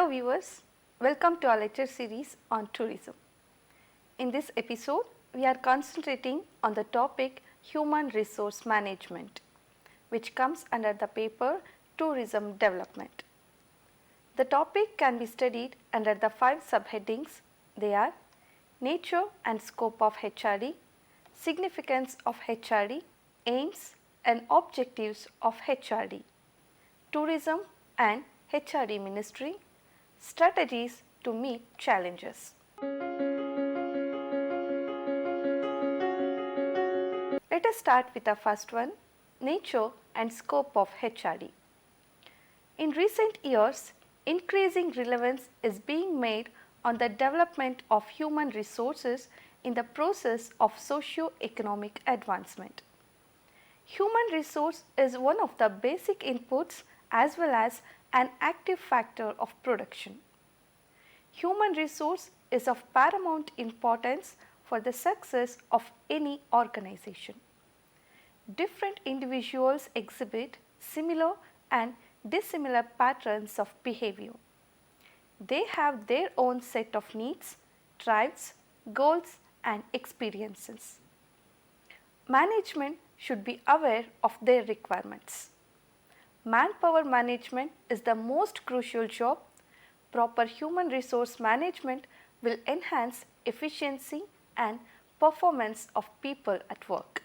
viewers, welcome to our lecture series on tourism. In this episode, we are concentrating on the topic human resource management, which comes under the paper tourism development. The topic can be studied under the 5 subheadings. They are nature and scope of HRD, significance of HRD, aims and objectives of HRD, tourism and HRD ministry, strategies to meet challenges. Let us start with the first one, nature and scope of HRD. In recent years, increasing relevance is being made on the development of human resources in the process of socio-economic advancement. Human resource is one of the basic inputs as well as an active factor of production. Human resource is of paramount importance for the success of any organization. Different individuals exhibit similar and dissimilar patterns of behavior. They have their own set of needs, drives, goals and experiences. Management should be aware of their requirements. Manpower management is the most crucial job. Proper human resource management will enhance efficiency and performance of people at work.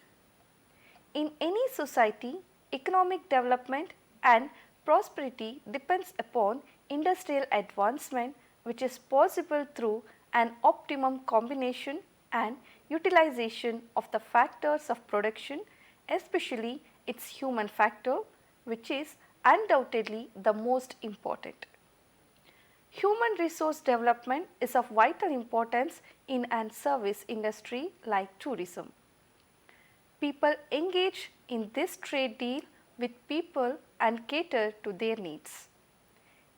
In any society, economic development and prosperity depends upon industrial advancement, which is possible through an optimum combination and utilization of the factors of production, especially its human factor, which is undoubtedly the most important. Human resource development is of vital importance in an service industry like tourism. People engage in this trade deal with people and cater to their needs.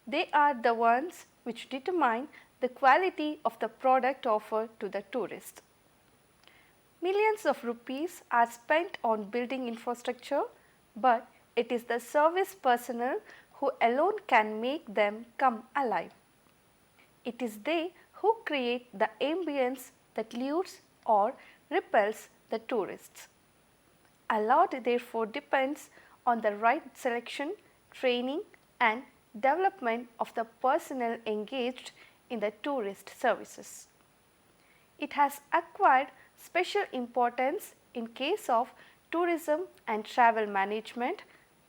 They are the ones which determine the quality of the product offered to the tourist. Millions of rupees are spent on building infrastructure, but it is the service personnel who alone can make them come alive. It is they who create the ambience that lures or repels the tourists. A lot therefore depends on the right selection, training and development of the personnel engaged in the tourist services. It has acquired special importance in case of tourism and travel management,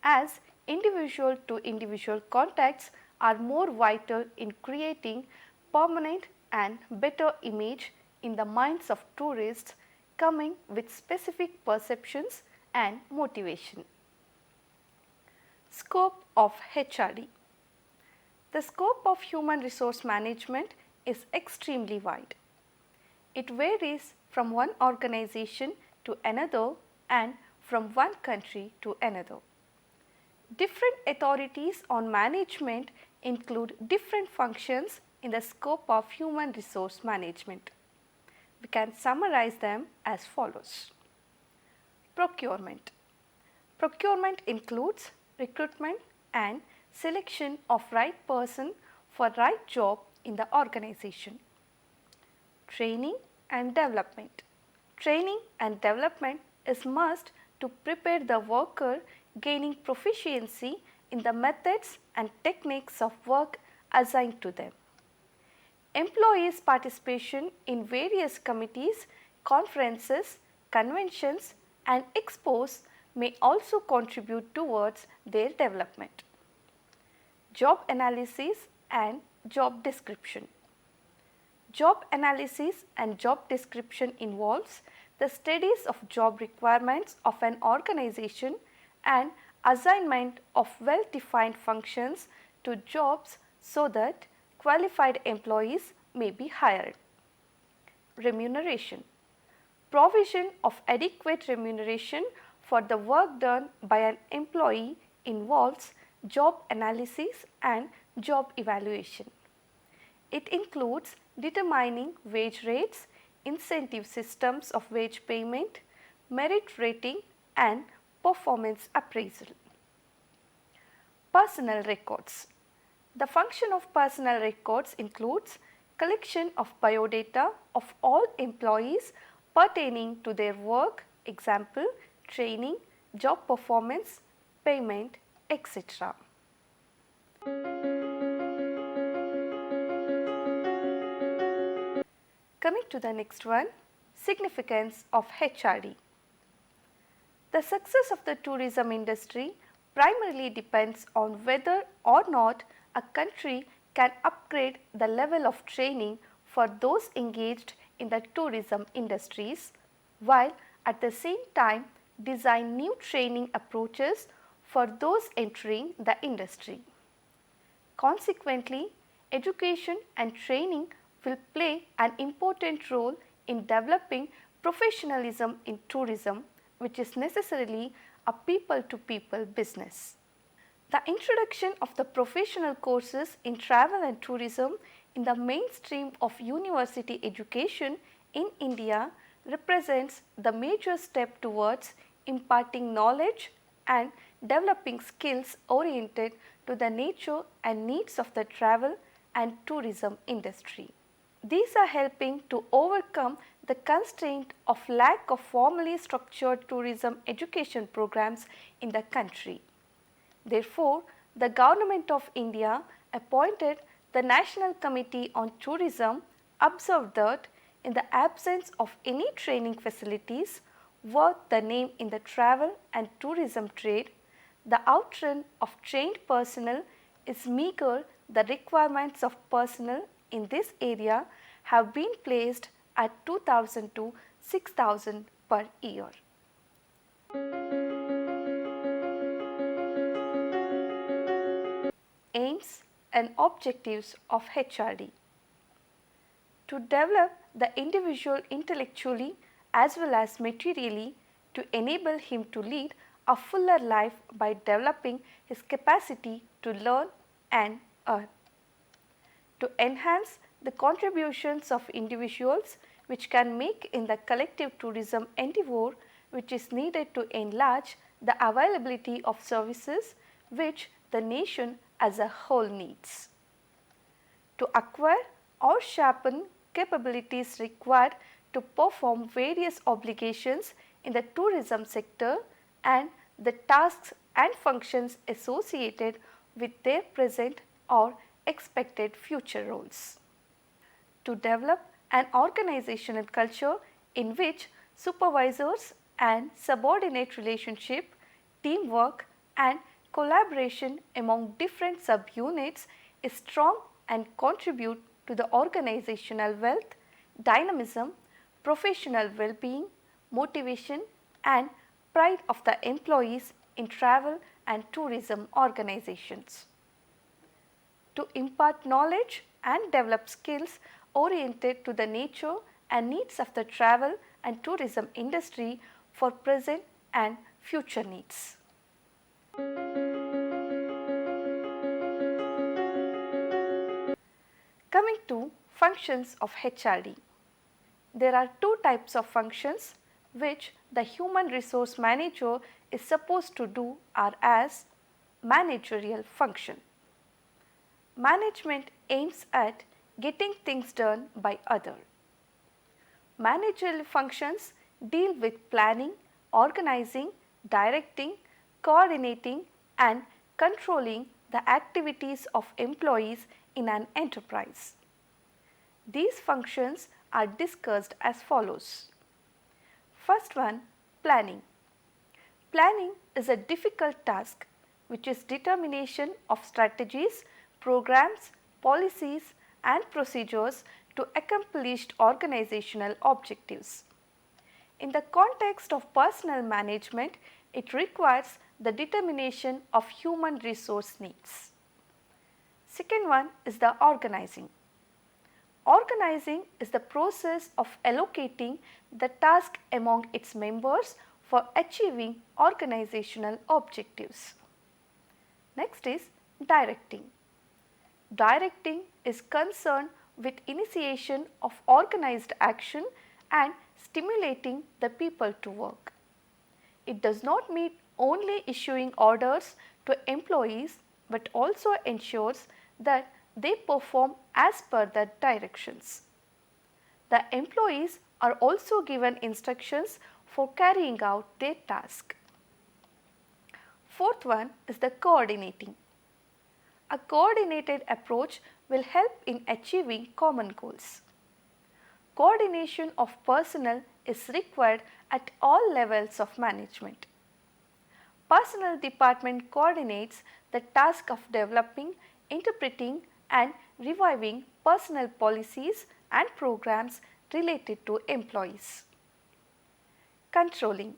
as individual to individual contacts are more vital in creating permanent and better image in the minds of tourists coming with specific perceptions and motivation. Scope of HRD. The scope of human resource management is extremely wide. It varies from one organization to another and from one country to another. Different authorities on management include different functions in the scope of human resource management. We can summarize them as follows. Procurement. Procurement includes recruitment and selection of right person for right job in the organization. Training and development. Training and development is must to prepare the worker gaining proficiency in the methods and techniques of work assigned to them. Employees' participation in various committees, conferences, conventions and expos may also contribute towards their development. Job analysis and job description. Job analysis and job description involves the studies of job requirements of an organization and assignment of well-defined functions to jobs so that qualified employees may be hired. Remuneration. Provision of adequate remuneration for the work done by an employee involves job analysis and job evaluation. It includes determining wage rates, incentive systems of wage payment, merit rating and performance appraisal. Personnel records. The function of personnel records includes collection of biodata of all employees pertaining to their work, example, training, job performance, payment, etc. Coming to the next one, significance of HRD. The success of the tourism industry primarily depends on whether or not a country can upgrade the level of training for those engaged in the tourism industries, while at the same time design new training approaches for those entering the industry. Consequently, education and training will play an important role in developing professionalism in tourism, which is necessarily a people-to-people business. The introduction of the professional courses in travel and tourism in the mainstream of university education in India represents the major step towards imparting knowledge and developing skills oriented to the nature and needs of the travel and tourism industry. These are helping to overcome the constraint of lack of formally structured tourism education programs in the country. Therefore, the Government of India appointed the National Committee on Tourism observed that in the absence of any training facilities worth the name in the travel and tourism trade, the outrun of trained personnel is meagre. The requirements of personnel in this area have been placed at 2000 to 6000 per year. Aims and objectives of HRD. To develop the individual intellectually as well as materially, to enable him to lead a fuller life by developing his capacity to learn and earn. To enhance the contributions of individuals which can make in the collective tourism endeavour, which is needed to enlarge the availability of services which the nation as a whole needs. To acquire or sharpen capabilities required to perform various obligations in the tourism sector and the tasks and functions associated with their present or expected future roles. To develop an organizational culture in which supervisors and subordinate relationship, teamwork and collaboration among different subunits is strong and contribute to the organizational wealth, dynamism, professional well-being, motivation and pride of the employees in travel and tourism organizations. To impart knowledge and develop skills oriented to the nature and needs of the travel and tourism industry for present and future needs. Coming to functions of HRD. There are two types of functions which the human resource manager is supposed to do are as managerial function. Management aims at getting things done by others. Managerial functions deal with planning, organizing, directing, coordinating and controlling the activities of employees in an enterprise. These functions are discussed as follows. First one, planning. Planning is a difficult task which is determination of strategies, programs, policies and procedures to accomplish organizational objectives. In the context of personnel management, it requires the determination of human resource needs. Second one is the organizing. Organizing is the process of allocating the task among its members for achieving organizational objectives. Next is directing. Directing is concerned with initiation of organized action and stimulating the people to work. It does not mean only issuing orders to employees but also ensures that they perform as per the directions. The employees are also given instructions for carrying out their task. Fourth one is the coordinating. A coordinated approach will help in achieving common goals. Coordination of personnel is required at all levels of management. Personnel department coordinates the task of developing, interpreting and reviving personnel policies and programs related to employees. Controlling.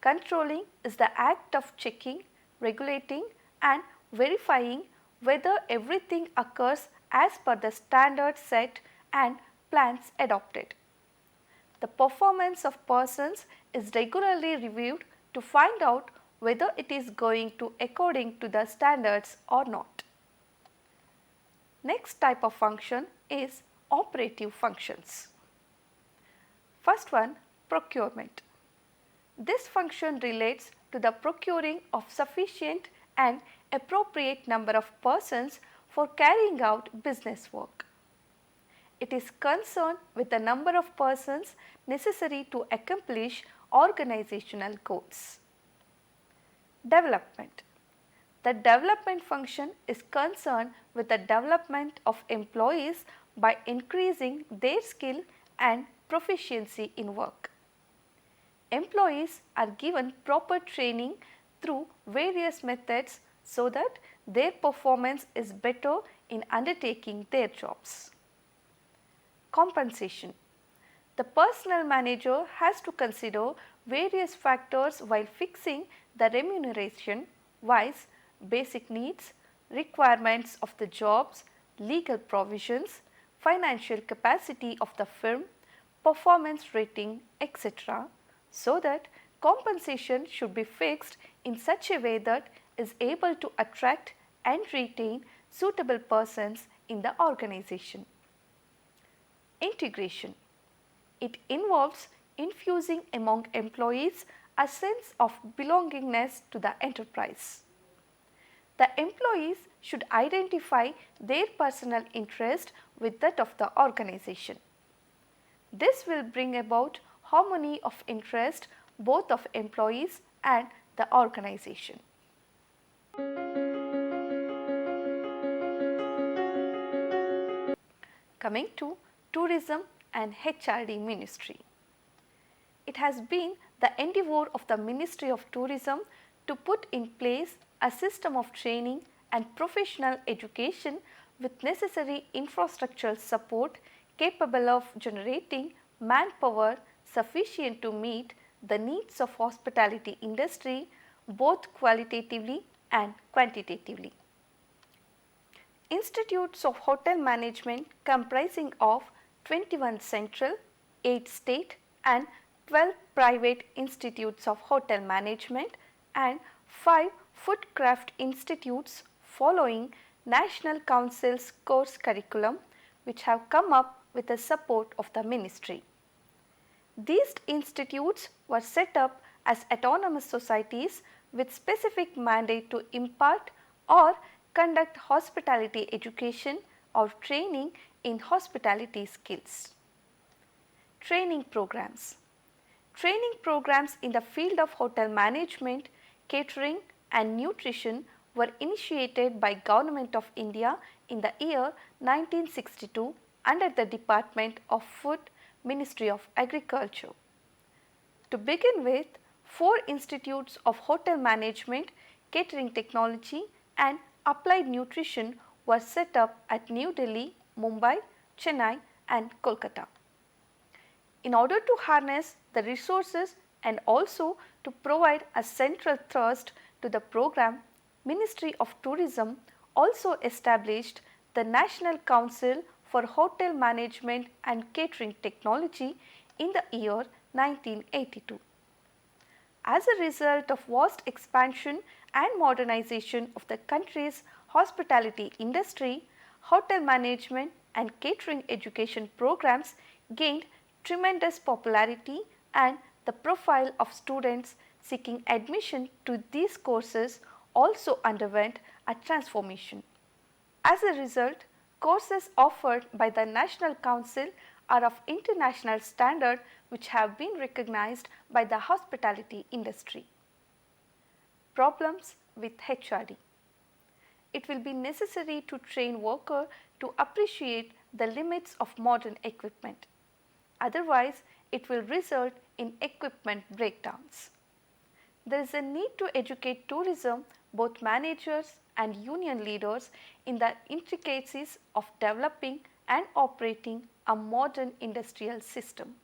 Controlling is the act of checking, regulating and verifying whether everything occurs as per the standards set and plans adopted. The performance of persons is regularly reviewed to find out whether it is going to according to the standards or not. Next type of function is operative functions. First one, procurement. This function relates to the procuring of sufficient and appropriate number of persons for carrying out business work. It is concerned with the number of persons necessary to accomplish organizational goals. Development. The development function is concerned with the development of employees by increasing their skill and proficiency in work. Employees are given proper training through various methods so that their performance is better in undertaking their jobs. Compensation. The personnel manager has to consider various factors while fixing the remuneration wise basic needs, requirements of the jobs, legal provisions, financial capacity of the firm, performance rating, etc., so that compensation should be fixed in such a way that is able to attract and retain suitable persons in the organization. Integration. It involves infusing among employees a sense of belongingness to the enterprise. The employees should identify their personal interest with that of the organization. This will bring about harmony of interest both of employees and the organization. Coming to Tourism and HRD Ministry. It has been the endeavour of the Ministry of Tourism to put in place a system of training and professional education with necessary infrastructural support capable of generating manpower sufficient to meet the needs of hospitality industry both qualitatively and quantitatively. Institutes of Hotel Management comprising of 21 central, 8 state and 12 private institutes of hotel management and 5 foodcraft institutes following National Council's course curriculum which have come up with the support of the ministry. These institutes were set up as autonomous societies with specific mandate to impart or conduct hospitality education or training in hospitality skills. Training programs. Training programs in the field of hotel management, catering and nutrition were initiated by Government of India in the year 1962 under the Department of Food, Ministry of Agriculture. To begin with, 4 institutes of hotel management, catering technology and applied nutrition were set up at New Delhi, Mumbai, Chennai and Kolkata. In order to harness the resources and also to provide a central thrust to the program, Ministry of Tourism also established the National Council for Hotel Management and Catering Technology in the year 1982. As a result of vast expansion and modernization of the country's hospitality industry, hotel management and catering education programs gained tremendous popularity and the profile of students seeking admission to these courses also underwent a transformation. As a result, courses offered by the National Council are of international standard which have been recognized by the hospitality industry. Problems with HRD. It will be necessary to train workers to appreciate the limits of modern equipment. Otherwise, it will result in equipment breakdowns. There is a need to educate tourism, both managers and union leaders, in the intricacies of developing and operating a modern industrial system.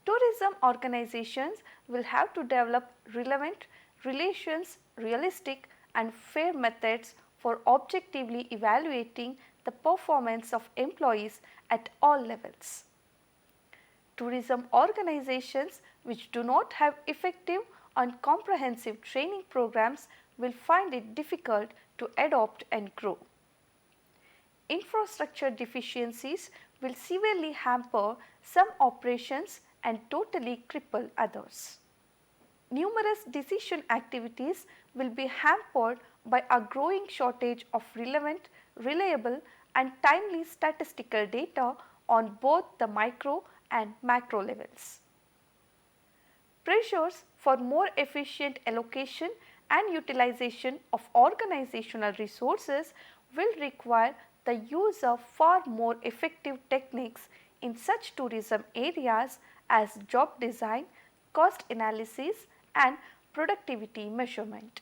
Tourism organizations will have to develop relevant realistic and fair methods for objectively evaluating the performance of employees at all levels. Tourism organizations which do not have effective and comprehensive training programs will find it difficult to adopt and grow. Infrastructure deficiencies will severely hamper some operations and totally cripple others. Numerous decision activities will be hampered by a growing shortage of relevant, reliable and timely statistical data on both the micro and macro levels. Pressures for more efficient allocation and utilization of organizational resources will require the use of far more effective techniques in such tourism areas as job design, cost analysis and productivity measurement.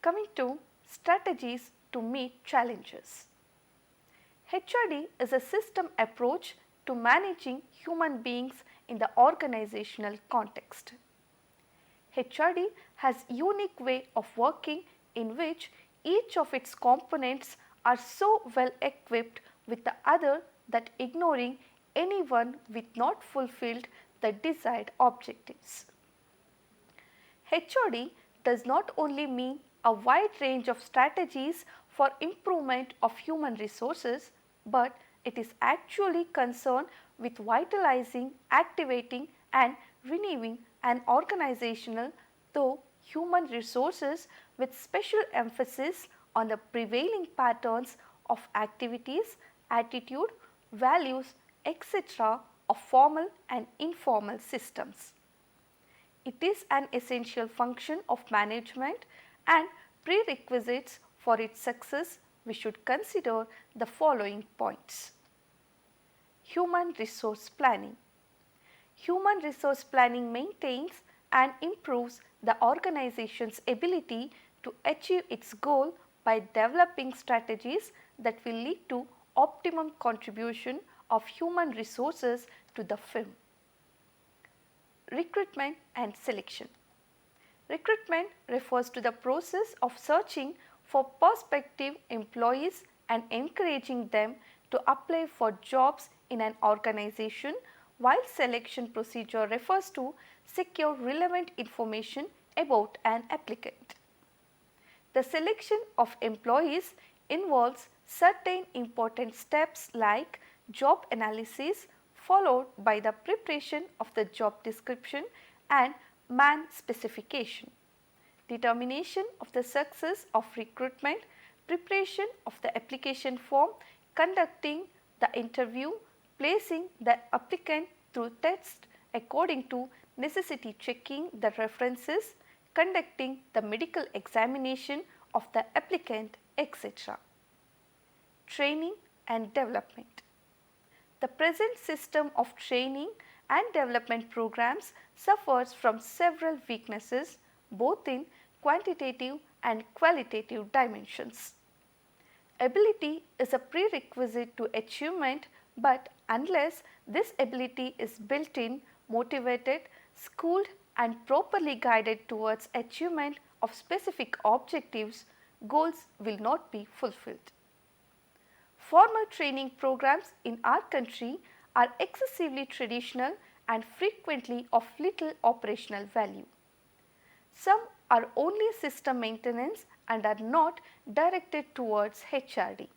Coming to strategies to meet challenges. HRD is a system approach to managing human beings in the organizational context. HRD has a unique way of working in which each of its components are so well equipped with the other that ignoring anyone will not fulfill the desired objectives. HRD does not only mean a wide range of strategies for improvement of human resources, but it is actually concerned with vitalizing, activating and renewing an organizational though human resources with special emphasis on the prevailing patterns of activities, attitude, values, etc. of formal and informal systems. It is an essential function of management and prerequisites for its success we should consider the following points. Human resource planning. Human resource planning maintains and improves the organization's ability to achieve its goal by developing strategies that will lead to optimum contribution of human resources to the firm. Recruitment and selection. Recruitment refers to the process of searching for prospective employees and encouraging them to apply for jobs in an organization, while selection procedure refers to secure relevant information about an applicant. The selection of employees involves certain important steps like job analysis followed by the preparation of the job description and man specification, determination of the success of recruitment, preparation of the application form, conducting the interview, placing the applicant through tests according to necessity, checking the references, conducting the medical examination of the applicant, etc. Training and development. The present system of training and development programs suffers from several weaknesses both in quantitative and qualitative dimensions. Ability is a prerequisite to achievement, but unless this ability is built in, motivated, schooled and properly guided towards achievement of specific objectives, goals will not be fulfilled. Formal training programs in our country are excessively traditional and frequently of little operational value. Some are only system maintenance and are not directed towards HRD.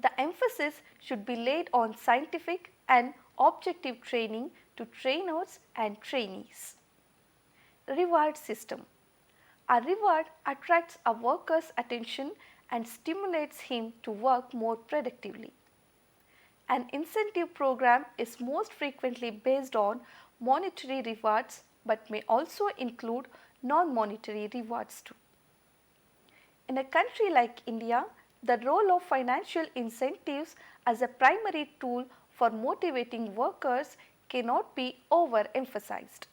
The emphasis should be laid on scientific and objective training to trainers and trainees. reward system. A reward attracts a worker's attention and stimulates him to work more productively. An incentive program is most frequently based on monetary rewards but may also include non-monetary rewards too. In a country like India, the role of financial incentives as a primary tool for motivating workers cannot be overemphasized.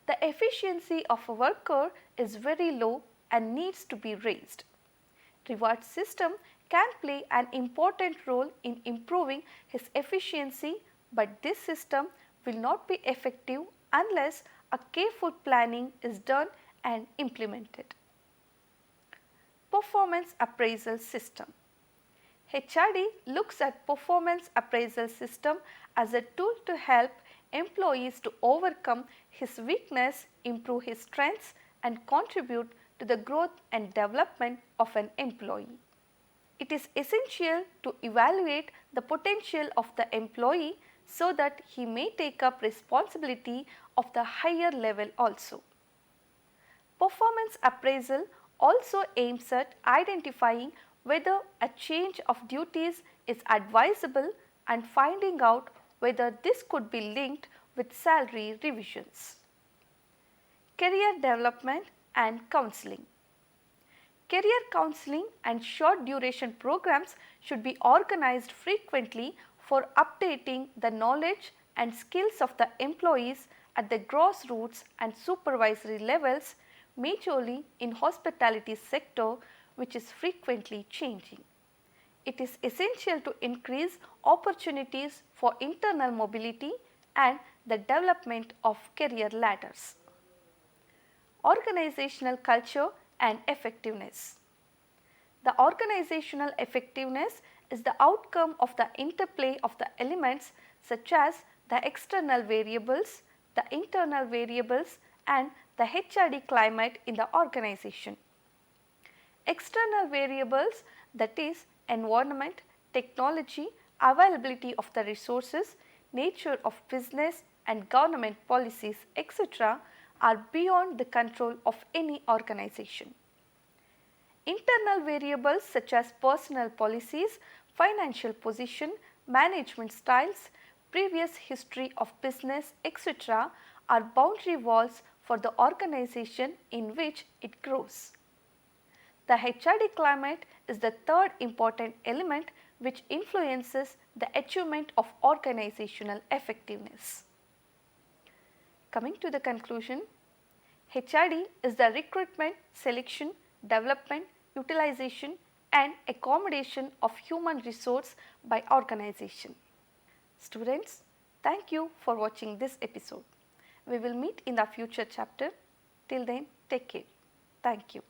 The efficiency of a worker is very low and needs to be raised. Reward system can play an important role in improving his efficiency, but this system will not be effective unless a careful planning is done and implemented. Performance appraisal system. HRD looks at performance appraisal system as a tool to help employees to overcome his weakness, improve his strengths and contribute to the growth and development of an employee. It is essential to evaluate the potential of the employee so that he may take up responsibility of the higher level also. Performance appraisal also aims at identifying whether a change of duties is advisable and finding out whether this could be linked with salary revisions. Career development and counseling. Career counseling and short duration programs should be organized frequently for updating the knowledge and skills of the employees at the grassroots and supervisory levels, majorly in hospitality sector, which is frequently changing. It is essential to increase opportunities for internal mobility and the development of career ladders. Organizational culture and effectiveness. The organizational effectiveness is the outcome of the interplay of the elements such as the external variables, the internal variables and the HRD climate in the organization. External variables, that is environment, technology, availability of the resources, nature of business and government policies, etc., are beyond the control of any organization. Internal variables such as personal policies, financial position, management styles, previous history of business, etc., are boundary walls for the organization in which it grows. The HRD climate is the third important element which influences the achievement of organizational effectiveness. Coming to the conclusion, HRD is the recruitment, selection, development, utilization and accommodation of human resource by organization. Students, thank you for watching this episode. We will meet in the future chapter. Till then, take care. Thank you.